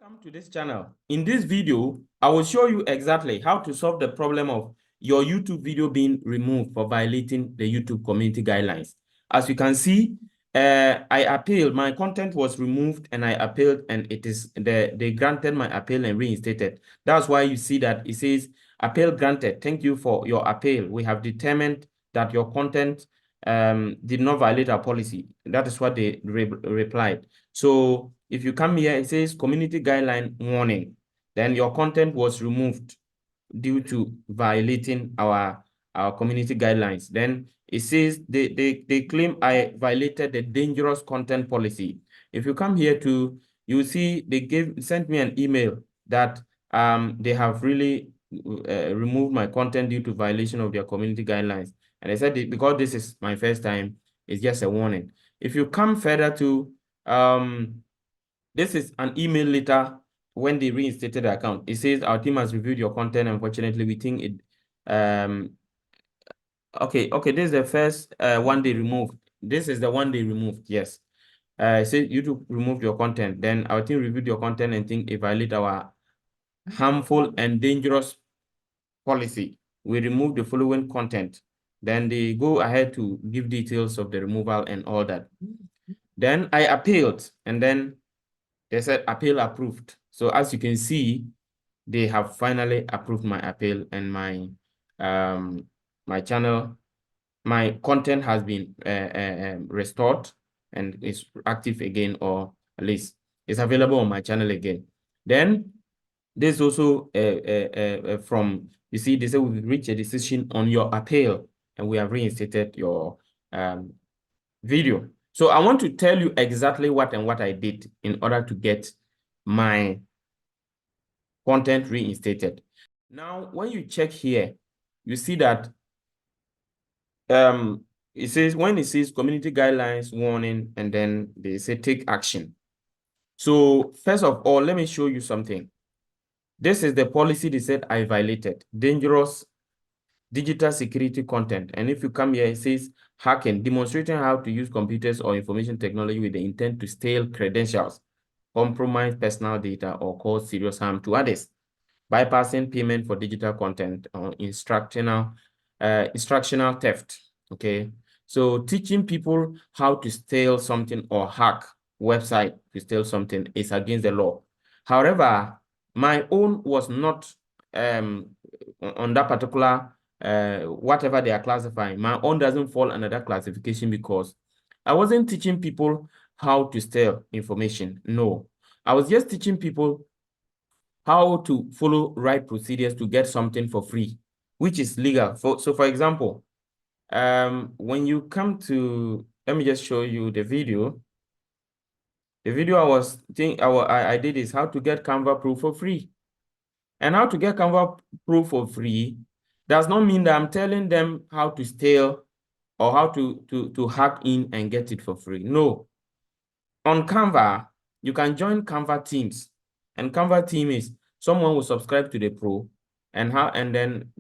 Welcome to this channel. In this video, I will show you exactly how to solve the problem of your YouTube video being removed for violating the YouTube community guidelines. As you can see, I appealed, my content was removed and I appealed, and they granted my appeal and reinstated. That's why you see that it says appeal granted. Thank you for your appeal. We have determined that your content did not violate our policy. That is what they replied. So if you come here, it says community guideline warning. Then your content was removed due to violating our community guidelines. Then it says they claim I violated the dangerous content policy. If you come here to, you see they sent me an email that they have really removed my content due to violation of their community guidelines. And I said, because this is my first time, it's just a warning. If you come further to, this is an email letter when they reinstated the account. It says, our team has reviewed your content. Unfortunately, we think it, okay, this is the first one they removed. This is the one they removed, yes. It says YouTube removed your content. Then our team reviewed your content and think it violates our harmful and dangerous policy. We remove the following content. Then they go ahead to give details of the removal and all that. Then I appealed, and then they said appeal approved. So as you can see, they have finally approved my appeal, and my channel, my content has been restored and is active again, or at least it's available on my channel again. Then there's also from, you see, they say we've reached a decision on your appeal and we have reinstated your video. So I want to tell you exactly what I did in order to get my content reinstated. Now, when you check here, you see that it says, when it says community guidelines warning, and then they say take action. So first of all, let me show you something. This is the policy they said I violated: dangerous digital security content. And if you come here, it says hacking, demonstrating how to use computers or information technology with the intent to steal credentials, compromise personal data, or cause serious harm to others, bypassing payment for digital content, or instructional theft. Okay, so teaching people how to steal something or hack website to steal something is against the law. However, my own was not on that particular whatever they are classifying. My own doesn't fall under that classification because I wasn't teaching people how to steal information. No, I was just teaching people how to follow right procedures to get something for free, which is legal. So for example, when you come to, let me just show you the video. The video I did is how to get Canva Pro for free. And how to get Canva Pro for free does not mean that I'm telling them how to steal or how to hack in and get it for free. No. On Canva, you can join Canva teams. And Canva team is someone will subscribe to the Pro, and then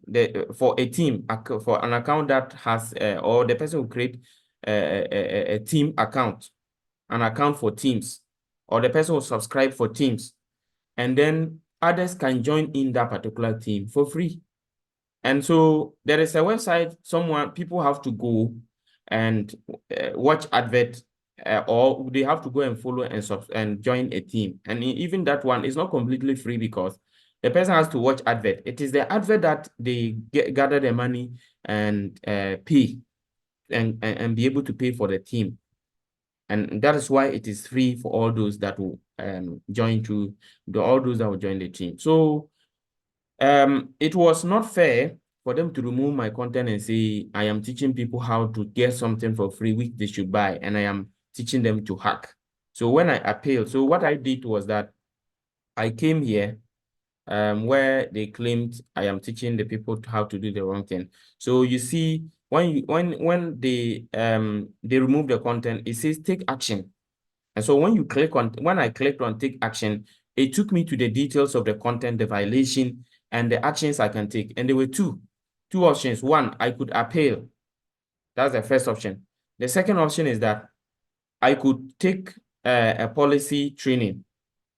for a team, for an account that has, or the person will create a team account, an account for teams, or the person will subscribe for teams, and then others can join in that particular team for free. And so there is a website, people have to go and watch advert, or they have to go and follow and join a team. And even that one is not completely free because the person has to watch advert. It is the advert that they gather the money and pay and be able to pay for the team. And that is why it is free for all those that will join all those that will join the team. So it was not fair for them to remove my content and say I am teaching people how to get something for free which they should buy, and I am teaching them to hack. So when I appealed, so what I did was that I came here where they claimed I am teaching the people how to do the wrong thing. So you see, when they remove the content, it says take action. And so when I clicked on take action, it took me to the details of the content, the violation, and the actions I can take. And there were two options. One, I could appeal. That's the first option. The second option is that I could take a policy training.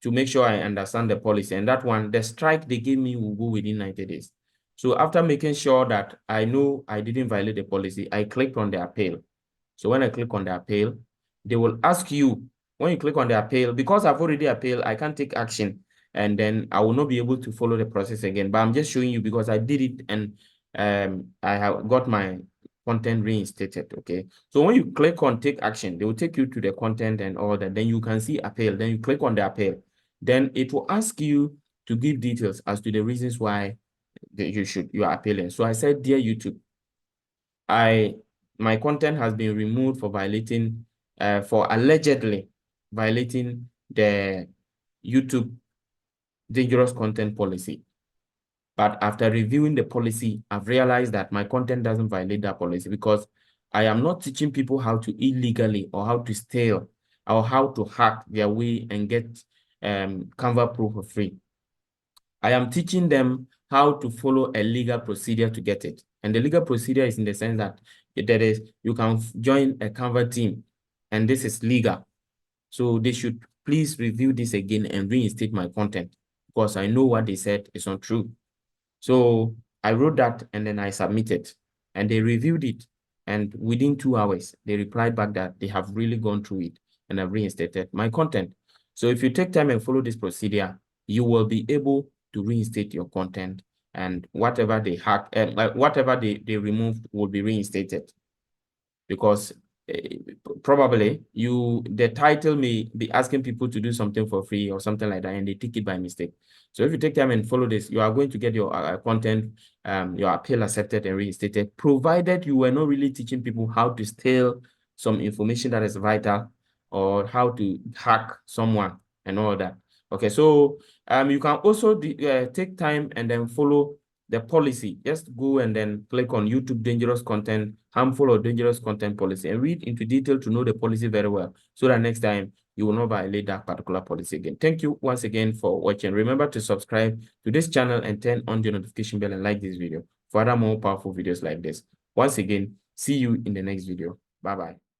to make sure I understand the policy. And that one, the strike they gave me will go within 90 days. So after making sure that I know I didn't violate the policy, I clicked on the appeal. So when I click on the appeal, they will ask you, when you click on the appeal, because I've already appealed, I can't take action, and then I will not be able to follow the process again. But I'm just showing you because I did it, and I have got my content reinstated. Okay. So when you click on take action, they will take you to the content and all that. Then you can see appeal. Then you click on the appeal. Then it will ask you to give details as to the reasons why you are appealing. So I said, dear YouTube, my content has been removed for violating, for allegedly violating the YouTube dangerous content policy. But after reviewing the policy, I've realized that my content doesn't violate that policy because I am not teaching people how to illegally or how to steal or how to hack their way and get Canva Pro for free. I am teaching them how to follow a legal procedure to get it. And the legal procedure is in the sense that you can join a Canva team, and this is legal. So they should please review this again and reinstate my content because I know what they said is not true. So I wrote that and then I submitted, and they reviewed it. And within 2 hours, they replied back that they have really gone through it and have reinstated my content. So if you take time and follow this procedure, you will be able to reinstate your content, and whatever they hacked, whatever they removed will be reinstated, because probably the title may be asking people to do something for free or something like that, and they take it by mistake. So if you take time and follow this, you are going to get your content, your appeal accepted and reinstated, provided you were not really teaching people how to steal some information that is vital or how to hack someone and all that. Okay, so you can also take time and then follow the policy. Just go and then click on YouTube dangerous content, harmful or dangerous content policy, and read into detail to know the policy very well, so that next time you will not violate that particular policy again. Thank you once again for watching. Remember to subscribe to this channel and turn on the notification bell and like this video for other more powerful videos like this. Once again, see you in the next video. Bye-bye.